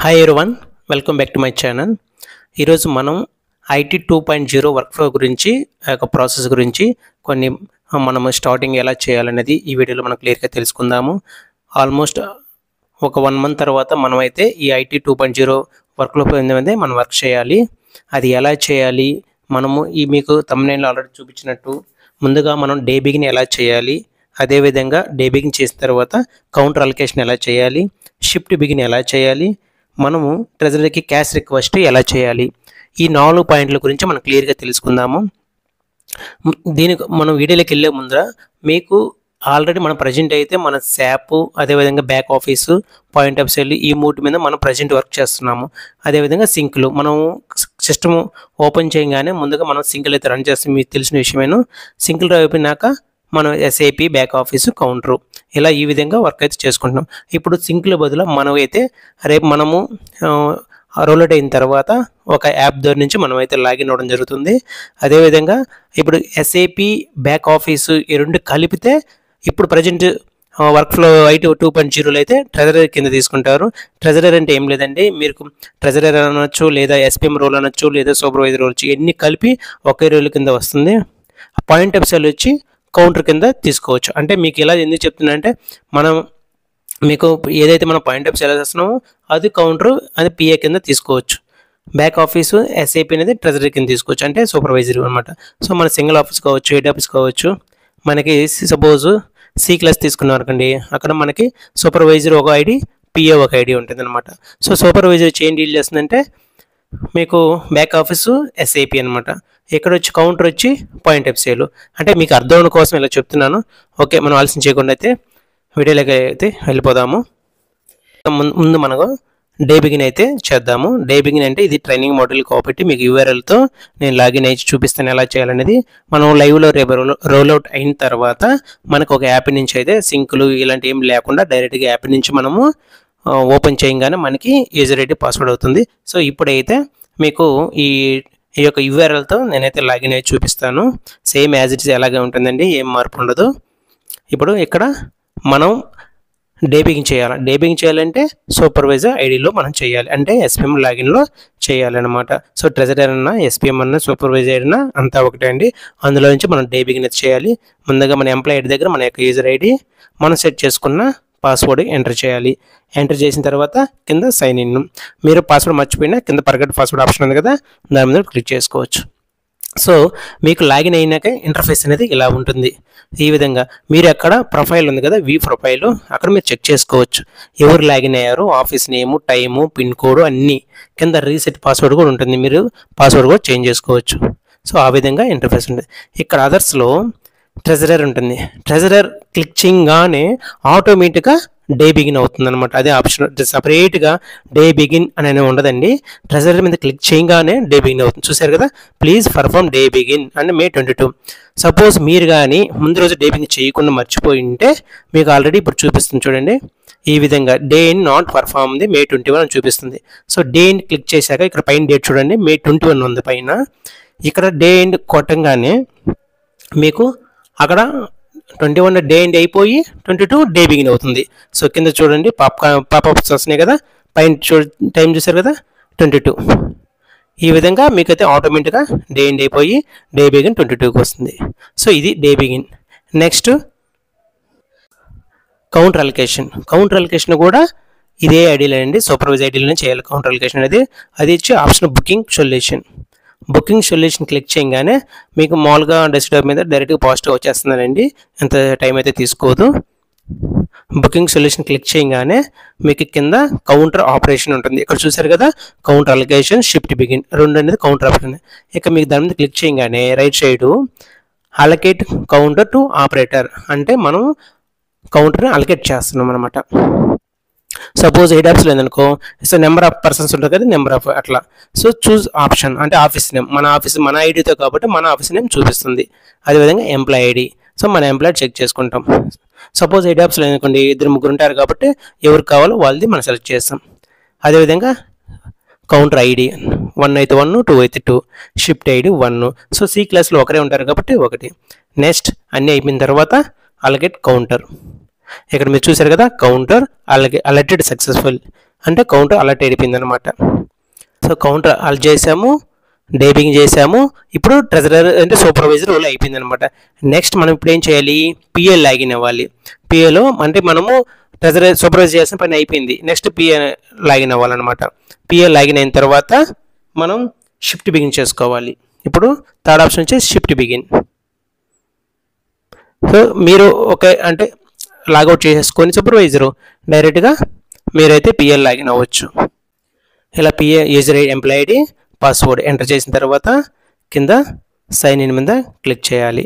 Hi everyone, welcome back to my channel. ఈరోజు మనం IT 2.0 work flow గురించి process గురించి కొన్ని మనము స్టార్టింగ్ ఎలా చేయాలనేది ఈ వీడియోలో మనం క్లియర్గా తెలుసుకుందాము. ఆల్మోస్ట్ ఒక 1 మంత్ తర్వాత మనమైతే ఈ ఐటీ 2.0 వర్క్లో అనేది మనం వర్క్ చేయాలి. అది ఎలా చేయాలి, మనము మీకు thumbnail ఆల్రెడీ చూపించినట్టు ముందుగా మనం డే బిగిన్ ఎలా చేయాలి, అదేవిధంగా డే బిగిన్ చేసిన తర్వాత కౌంటర్ అలొకేషన్ ఎలా చేయాలి, షిఫ్ట్ బిగిన్ ఎలా చేయాలి, మనము ట్రెజరీకి క్యాష్ రిక్వెస్ట్ ఎలా చేయాలి, ఈ 4 పాయింట్ల గురించి మనం క్లియర్గా తెలుసుకుందాము. దీనికి మనం వీడియోలోకి వెళ్ళే ముందర మీకు ఆల్రెడీ మనం ప్రజెంట్ అయితే మన శాప్, అదేవిధంగా back office, point of sale ఈ మూడు మీద మనం ప్రజెంట్ వర్క్ చేస్తున్నాము. అదేవిధంగా సింక్లు మనం సిస్టమ్ ఓపెన్ చేయగానే ముందుగా మనం సింక్లు అయితే రన్ చేస్తాం. మీకు తెలిసిన విషయమేను. సింక్లు అయిపోయినాక మనం ఎస్ఏపి, బ్యాక్ ఆఫీసు, కౌంటరు ఇలా ఈ విధంగా వర్క్ అయితే చేసుకుంటున్నాం. ఇప్పుడు సింక్ల బదులు మనం అయితే రేపు మనము రోల్అవుట్ అయిన తర్వాత ఒక యాప్ ద్వారా నుంచి మనం అయితే లాగిన్ అవ్వడం జరుగుతుంది. అదేవిధంగా ఇప్పుడు ఎస్ఏపి, బ్యాక్ ఆఫీసు ఈ రెండు కలిపితే ఇప్పుడు ప్రజెంట్ వర్క్ ఫ్లో ఐటీ 2.0 అయితే ట్రెజరర్ కింద తీసుకుంటారు. ట్రెజరర్ అంటే ఏం లేదండి, మీరు ట్రెజరర్ అనొచ్చు, లేదా ఎస్పీఎం రోల్ అనొచ్చు, లేదా సూపర్వైజర్ రోల్ వచ్చి ఎన్ని కలిపి ఒకే రోల్ కింద వస్తుంది. పాయింట్ ఆఫ్ సేల్ వచ్చి కౌంటర్ కింద తీసుకోవచ్చు. అంటే మీకు ఇలా ఎందుకు చెప్తున్నా అంటే, మనం మీకు ఏదైతే మనం పాయింట్ ఆఫ్ సేల్ చేస్తున్నామో అది కౌంటర్, అది పిఏ కింద తీసుకోవచ్చు. బ్యాక్ ఆఫీసు, ఎస్ఏపీ అనేది ట్రెజరీ కింద తీసుకోవచ్చు, అంటే సూపర్వైజర్ అనమాట. సో మన సింగిల్ ఆఫీస్ కావచ్చు, హెడ్ ఆఫీస్ కావచ్చు. మనకి సపోజ్ సి క్లాస్ తీసుకున్నాం అనుకోండి, అక్కడ మనకి సూపర్వైజర్ ఒక ఐడి, పిఏ ఒక ఐడి ఉంటుంది అనమాట. సో సూపర్వైజర్ వచ్చి ఏం డీల్ చేస్తుందంటే మీకు బ్యాక్ ఆఫీసు, ఎస్ఏపీ అనమాట. ఇక్కడ వచ్చి కౌంటర్ వచ్చి పాయింట్ ఆఫ్ సేల్. అంటే మీకు అర్థం అవడం కోసం ఇలా చెప్తున్నాను. ఓకే, మనం ఆలస్యం చేయకుండా అయితే వీడియోలోకి అయితే వెళ్ళిపోదాము. ముందు మనకు డే బిగిన్ అయితే చేద్దాము. డే బిగిన్ అంటే ఇది ట్రైనింగ్ మోడల్ కాబట్టి మీకు యూఆర్ఎల్తో నేను లాగిన్ అయ్యి చూపిస్తాను ఎలా చేయాలనేది. మనం లైవ్లో రేపు రోల్అవుట్ అయిన తర్వాత మనకు ఒక యాప్ నుంచి అయితే సింకులు ఇలాంటి ఏం లేకుండా డైరెక్ట్గా యాప్ నుంచి మనము ఓపెన్ చేయగానే మనకి యూజర్ ఐడి పాస్వర్డ్ అవుతుంది. సో ఇప్పుడైతే మీకు ఈ యొక్క యూఆర్ఎల్తో నేనైతే లాగిన్ అయ్యి చూపిస్తాను. సేమ్ యాజ్ ఇట్ ఇస్ ఎలాగే ఉంటుందండి, ఏం మార్పు ఉండదు. ఇప్పుడు ఇక్కడ మనం డే బిగిన్ చేయాలి. డే బిగిన్ చేయాలంటే సూపర్వైజర్ ఐడిలో మనం చేయాలి, అంటే ఎస్పీఎం లాగిన్లో చేయాలన్నమాట. సో ట్రెజరర్ అన్నా, ఎస్పీఎం అన్నా, సూపర్వైజర్ అయినా అంతా ఒకటే అండి. అందులో నుంచి మనం డే బిగిన్ అయితే చేయాలి. ముందుగా మన ఎంప్లాయీ ఐడి దగ్గర మన యొక్క యూజర్ ఐడి, మనం సెట్ చేసుకున్న పాస్వర్డ్ ఎంటర్ చేయాలి. ఎంటర్ చేసిన తర్వాత కింద సైన్ ఇన్. మీరు పాస్వర్డ్ మర్చిపోయినా కింద ఫర్గెట్ పాస్వర్డ్ ఆప్షన్ ఉంది కదా, దాని మీద క్లిక్ చేసుకోవచ్చు. సో మీకు లాగిన్ అయినాక ఇంటర్ఫేస్ అనేది ఇలా ఉంటుంది. ఈ విధంగా మీరు అక్కడ ప్రొఫైల్ ఉంది కదా, వి ప్రొఫైల్, అక్కడ మీరు చెక్ చేసుకోవచ్చు ఎవరు లాగిన్ అయ్యారు, ఆఫీస్ నేము, టైము, పిన్ కోడ్ అన్నీ. కింద రీసెట్ పాస్వర్డ్ కూడా ఉంటుంది, మీరు పాస్వర్డ్ కూడా చేంజ్ చేసుకోవచ్చు. సో ఆ విధంగా ఇంటర్ఫేస్ ఉంటుంది. ఇక్కడ అదర్స్లో ట్రెజరర్ ఉంటుంది. ట్రెజరర్ క్లిక్ చేయగానే ఆటోమేటిక్గా డే బిగిన్ అవుతుంది అనమాట. అదే ఆప్షన్, సపరేట్గా డే బిగిన్ అనేది ఉండదండి. ట్రెజరర్ మీద క్లిక్ చేయగానే డే బిగిన్ అవుతుంది. చూసారు కదా, ప్లీజ్ పర్ఫామ్ డే బిగిన్ అంటే May 22. సపోజ్ మీరు కానీ ముందు రోజు డే బిగిన్ చేయకుండా మర్చిపోయి ఉంటే మీకు ఆల్రెడీ ఇప్పుడు చూపిస్తుంది చూడండి. ఈ విధంగా day in not perform the May 21 అని చూపిస్తుంది. సో డే ఇన్ క్లిక్ చేశాక ఇక్కడ పైన డేట్ చూడండి, May 21 ఉంది పైన. ఇక్కడ డే ఎండ్ కొట్టంగానే మీకు అక్కడ 21 డే ఎండ్ అయిపోయి 22 డే బిగిన్ అవుతుంది. సో కింద చూడండి పాపప్స్ వస్తున్నాయి కదా, పైన టైం చూసారు కదా 22. ఈ విధంగా మీకైతే ఆటోమేటిక్గా డే ఎండ్ అయిపోయి డే బిగిన్ 22కి వస్తుంది. సో ఇది day begin. Next counter allocation. Counter allocation కూడా ఇదే ఐడిలో అండి, సూపర్వైజర్ ఐడిలోనే చేయాలి కౌంటర్ అలొకేషన్ అనేది. అది ఇచ్చి option booking solution. Booking solution click చేయగానే మీకు మామూలుగా డెస్క్టాప్ మీద డైరెక్ట్గా పాజిటివ్ వచ్చేస్తుందండి, ఎంత టైం అయితే తీసుకోదు. బుకింగ్ సొల్యూషన్ క్లిక్ చేయగానే మీకు కింద కౌంటర్ ఆపరేషన్ ఉంటుంది. ఇక్కడ చూసారు కదా, కౌంటర్ అలొకేషన్, షిఫ్ట్ బిగిన్ రెండు అనేది కౌంటర్ ఆపరేషన్. ఇక మీకు దాని మీద క్లిక్ చేయగానే right side allocate counter to operator, అంటే మనం కౌంటర్ని అలొకేట్ చేస్తున్నాం అనమాట. సపోజ్ హెడ్ ఆఫీస్ లేదనుకో, సో నెంబర్ ఆఫ్ పర్సన్స్ ఉంటుంది కదా, నెంబర్ ఆఫ్ అట్లా. సో చూజ్ ఆప్షన్ అంటే ఆఫీస్ నేమ్, మన ఆఫీస్ మన ఐడితో కాబట్టి మన ఆఫీస్ నేమ్ చూపిస్తుంది. అదేవిధంగా ఎంప్లాయీ ఐడి, సో మన ఎంప్లాయీ చెక్ చేసుకుంటాం. సపోజ్ హెడ్ ఆఫీస్ లేదనుకోండి, 2-3 ఉంటారు కాబట్టి ఎవరికి కావాలో వాళ్ళది మనం సెలెక్ట్ చేస్తాం. అదేవిధంగా కౌంటర్ ఐడి 1 అయితే 1, 2 అయితే 2, షిఫ్ట్ ఐడి 1. సో సి క్లాస్లో ఒకరే ఉంటారు కాబట్టి 1. నెక్స్ట్ అన్నీ అయిపోయిన తర్వాత అలొకేట్ కౌంటర్. ఇక్కడ మీరు చూసారు కదా, కౌంటర్ అలొకేట్ సక్సెస్ఫుల్ అంటే కౌంటర్ అలర్ట్ అయిపోయింది అనమాట. సో కౌంటర్ అలర్ట్ చేసాము, డే బిగింగ్ చేసాము. ఇప్పుడు ట్రెజరర్ అంటే సూపర్వైజర్ రోల్ అయిపోయింది అనమాట. నెక్స్ట్ మనం ఇప్పుడు ఏం చేయాలి, పిఏ లాగిన్ అవ్వాలి. పిఏలో అంటే మనము ట్రెజరర్ సూపర్వైజ్ చేసిన పని అయిపోయింది, నెక్స్ట్ పిఏ లాగిన్ అవ్వాలన్నమాట. పిఏ లాగిన్ అయిన తర్వాత మనం షిఫ్ట్ బిగిన్ చేసుకోవాలి. ఇప్పుడు థర్డ్ ఆప్షన్ వచ్చి షిఫ్ట్ బిగిన్. సో మీరు అంటే లాగౌట్ చేసేసుకొని సూపర్వైజరు డైరెక్ట్గా మీరైతే పిఎల్ లాగిన్ అవ్వచ్చు. ఇలా PA user employee ID password enter చేసిన తర్వాత కింద సైన్ ఇన్ మీద క్లిక్ చేయాలి.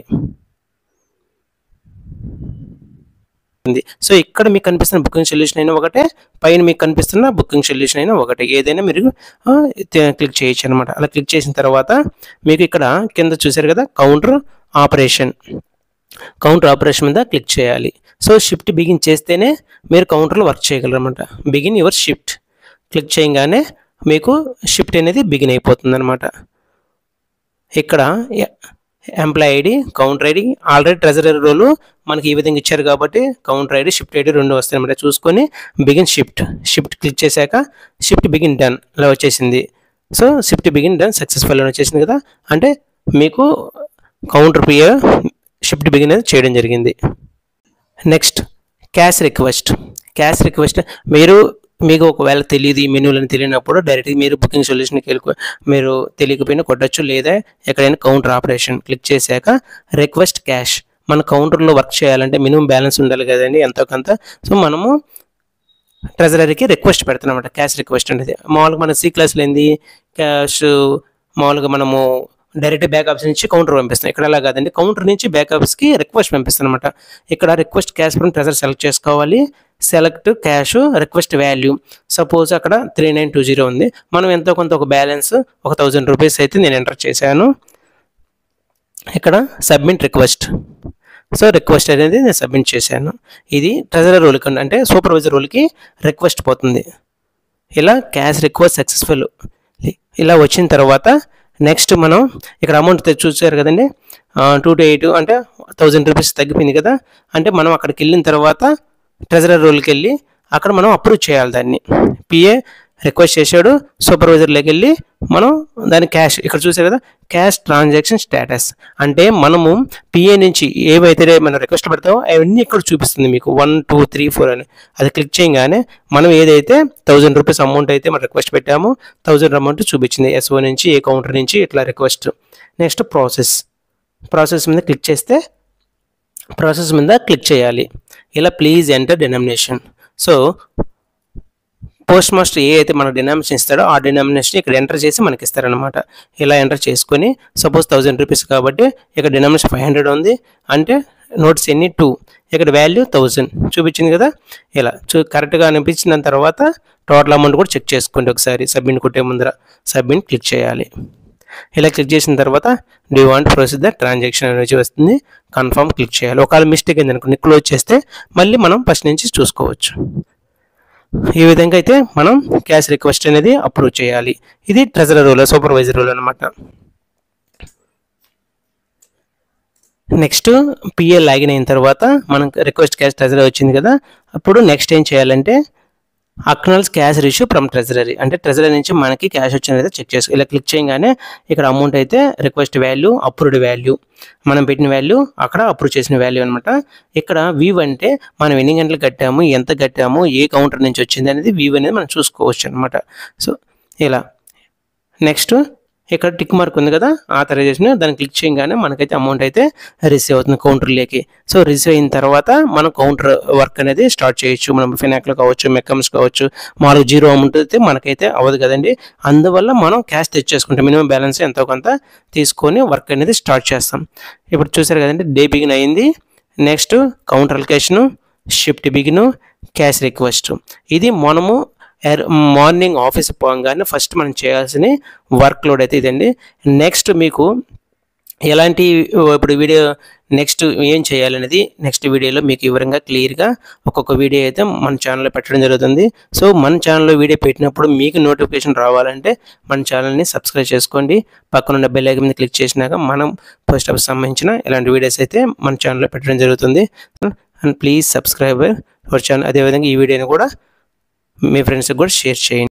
సో ఇక్కడ మీకు కనిపిస్తున్న బుకింగ్ సొల్యూషన్ అయినా ఒకటే, పైన మీకు కనిపిస్తున్న బుకింగ్ సొల్యూషన్ అయినా ఒకటే, ఏదైనా మీరు క్లిక్ చేయొచ్చు అనమాట. అలా క్లిక్ చేసిన తర్వాత మీకు ఇక్కడ కింద చూసారు కదా కౌంటర్ ఆపరేషన్ మీద క్లిక్ చేయాలి. సో షిఫ్ట్ బిగిన్ చేస్తేనే మీరు కౌంటర్లో వర్క్ చేయగలరు అనమాట. బిగిన్ యువర్ షిఫ్ట్ క్లిక్ చేయగానే మీకు షిఫ్ట్ అనేది బిగిన్ అయిపోతుంది అనమాట. ఇక్కడ employee ID, counter ID, already treasurer role మనకి ఈ విధంగా ఇచ్చారు కాబట్టి కౌంటర్ ఐడి, షిఫ్ట్ ఐడి రెండు వస్తాయి అనమాట. చూసుకొని బిగిన్ షిఫ్ట్ క్లిక్ చేశాక షిఫ్ట్ బిగిన్ డన్ ఇలా వచ్చేసింది. So shift begin done successful అని వచ్చేసింది కదా, అంటే మీకు కౌంటర్ పిఏ షిఫ్ట్ బిగిన్ అనేది చేయడం జరిగింది. Next cash request. మీకు ఒకవేళ తెలియదు, ఈ మెనూలను తెలియనప్పుడు డైరెక్ట్గా మీరు బుకింగ్ సొల్యూషన్కి మీరు తెలియకపోయినా కొట్టచ్చు, లేదా ఎక్కడైనా కౌంటర్ ఆపరేషన్ క్లిక్ చేశాక రిక్వెస్ట్ క్యాష్. మన కౌంటర్లో వర్క్ చేయాలంటే మినిమం బ్యాలెన్స్ ఉండాలి కదండి ఎంతో కొంత. సో మనము ట్రెజరరీకి రిక్వెస్ట్ పెడతాం అన్నమాట. క్యాష్ రిక్వెస్ట్ అనేది మామూలుగా మన సి క్లాస్లో ఏంది, క్యాష్ మామూలుగా మనము డైరెక్ట్ బ్యాకప్స్ నుంచి కౌంటర్ పంపిస్తాం. ఇక్కడ అలా కాదండి, కౌంటర్ నుంచి బ్యాకప్స్కి రిక్వెస్ట్ పంపిస్తాం అనమాట. ఇక్కడ request cash from treasure select చేసుకోవాలి. Select cash request value, suppose అక్కడ 3920 ఉంది. మనం ఎంతో కొంత ఒక బ్యాలెన్స్ ఒక 1000 రూపీస్ అయితే నేను ఎంటర్ చేశాను. ఇక్కడ సబ్మిట్ రిక్వెస్ట్. సో రిక్వెస్ట్ అనేది నేను సబ్మిట్ చేశాను. ఇది ట్రెజరర్ రోల్కి అంటే సూపర్వైజర్ రోల్కి రిక్వెస్ట్ పోతుంది. ఇలా క్యాష్ రిక్వెస్ట్ సక్సెస్ఫుల్ ఇలా వచ్చిన తర్వాత నెక్స్ట్ మనం ఇక్కడ అమౌంట్ చూసారు కదండి, 228 అంటే 1000 రూపీస్ తగ్గిపోయింది కదా. అంటే మనం అక్కడికి వెళ్ళిన తర్వాత ట్రెజరర్ రోల్కి వెళ్ళి అక్కడ మనం అప్రూవ్ చేయాలి దాన్ని. పిఏ రిక్వెస్ట్ చేశాడు, సూపర్వైజర్లోకి వెళ్ళి మనం దాని క్యాష్ ఇక్కడ చూసారు కదా, క్యాష్ ట్రాన్సాక్షన్ స్టేటస్ అంటే మనము పిఏ నుంచి ఏవైతే మనం రిక్వెస్ట్ పెడతామో అవన్నీ ఇక్కడ చూపిస్తుంది మీకు 1 2 3 4 అని. అది క్లిక్ చేయగానే మనం ఏదైతే 1000 రూపీస్ అమౌంట్ అయితే మనం రిక్వెస్ట్ పెట్టామో 1000 అమౌంట్ చూపించింది. ఎస్ఓ నుంచి ఏ కౌంటర్ నుంచి ఇట్లా రిక్వెస్ట్. నెక్స్ట్ ప్రాసెస్ మీద క్లిక్ చేస్తే ప్రాసెస్ మీద క్లిక్ చేయాలి. ఇలా please enter denomination. So postmaster ఏ అయితే మన డినామినేషన్ ఇస్తాడో ఆ డినామినేషన్ ఇక్కడ ఎంటర్ చేసి మనకి ఇస్తారనమాట. ఇలా ఎంటర్ చేసుకొని సపోజ్ 1000 రూపీస్ కాబట్టి ఇక్కడ డినామినేషన్ 500 ఉంది అంటే నోట్స్ ఎన్ని 2, ఇక్కడ వాల్యూ 1000 చూపించింది కదా. ఇలా కరెక్ట్గా అనిపించిన తర్వాత టోటల్ అమౌంట్ కూడా చెక్ చేసుకోండి ఒకసారి. సబ్మిట్ కొట్టే ముందర సబ్మిట్ క్లిక్ చేయాలి. ఇలా క్లిక్ చేసిన తర్వాత do you want proceed the transaction అనేది వస్తుంది. కన్ఫర్మ్ క్లిక్ చేయాలి. ఒకవేళ మిస్టేక్ అయింది అనుకోండి క్లోజ్ చేస్తే మళ్ళీ మనం ఫస్ట్ నుంచి చూసుకోవచ్చు. ఈ విధంగా అయితే మనం క్యాష్ రిక్వెస్ట్ అనేది అప్రూవ్ చేయాలి. ఇది ట్రెజరర్ రోల్, సూపర్వైజర్ రోల్ అనమాట. నెక్స్ట్ పిఏ లాగిన్ అయిన తర్వాత మనం రిక్వెస్ట్ క్యాష్ ట్రెజరర్ వచ్చింది కదా. అప్పుడు నెక్స్ట్ ఏం చేయాలంటే అక్నాలెడ్జ్ క్యాష్ రిష్యూ ఫ్రమ్ ట్రెజరరీ అంటే ట్రెజరరీ నుంచి మనకి క్యాష్ వచ్చినది చెక్ చేసుకో. ఇలా క్లిక్ చేయగానే ఇక్కడ అమౌంట్ అయితే రిక్వెస్ట్ వాల్యూ, అప్రూవ్డ్ వాల్యూ, మనం పెట్టిన వాల్యూ, అక్కడ అప్రూవ్ చేసిన వాల్యూ అనమాట. ఇక్కడ వీవ్ అంటే మనం ఎన్ని గంటలు కట్టాము, ఎంత కట్టాము, ఏ కౌంటర్ నుంచి వచ్చింది అనేది వీవ్ అనేది మనం చూసుకోవచ్చు అనమాట. సో ఇలా నెక్స్ట్ ఇక్కడ టిక్ మార్క్ ఉంది కదా ఆథరైజేషన్, దాన్ని క్లిక్ చేయగానే మనకైతే అమౌంట్ అయితే రిసీవ్ అవుతుంది కౌంటర్లోకి. సో రిసీవ్ అయిన తర్వాత మనం కౌంటర్ వర్క్ అనేది స్టార్ట్ చేయొచ్చు. మనం ఫినాక్లో కావచ్చు, మెకమ్స్ కావచ్చు. మామూలుగా 0 అమౌంట్ అయితే మనకైతే అవ్వదు కదండి. అందువల్ల మనం క్యాష్ తెచ్చేసుకుంటాం. మినిమం బ్యాలెన్స్ ఎంతో కొంత తీసుకొని వర్క్ అనేది స్టార్ట్ చేస్తాం. ఇప్పుడు చూసారు కదండి, డే బిగిన్ అయింది. Next counter allocation, shift begin, cash request. ఇది మనము మార్నింగ్ ఆఫీస్ పోగానే ఫస్ట్ మనం చేయాల్సిన వర్క్ లోడ్ అయితే ఇదండి. నెక్స్ట్ మీకు ఎలాంటి ఇప్పుడు వీడియో నెక్స్ట్ ఏం చేయాలనేది నెక్స్ట్ వీడియోలో మీకు వివరంగా క్లియర్గా ఒక్కొక్క వీడియో అయితే మన ఛానల్లో పెట్టడం జరుగుతుంది. సో మన ఛానల్లో వీడియో పెట్టినప్పుడు మీకు నోటిఫికేషన్ రావాలంటే మన ఛానల్ని సబ్స్క్రైబ్ చేసుకోండి. పక్కనున్న బెల్ ఐకాన్ మీద క్లిక్ చేసినాక మనం పోస్ట్ ఆఫీస్ సంబంధించిన ఇలాంటి వీడియోస్ అయితే మన ఛానల్లో పెట్టడం జరుగుతుంది. And please subscribe our channel. అదేవిధంగా ఈ వీడియోని కూడా మీ ఫ్రెండ్స్కి కూడా షేర్ చేయండి.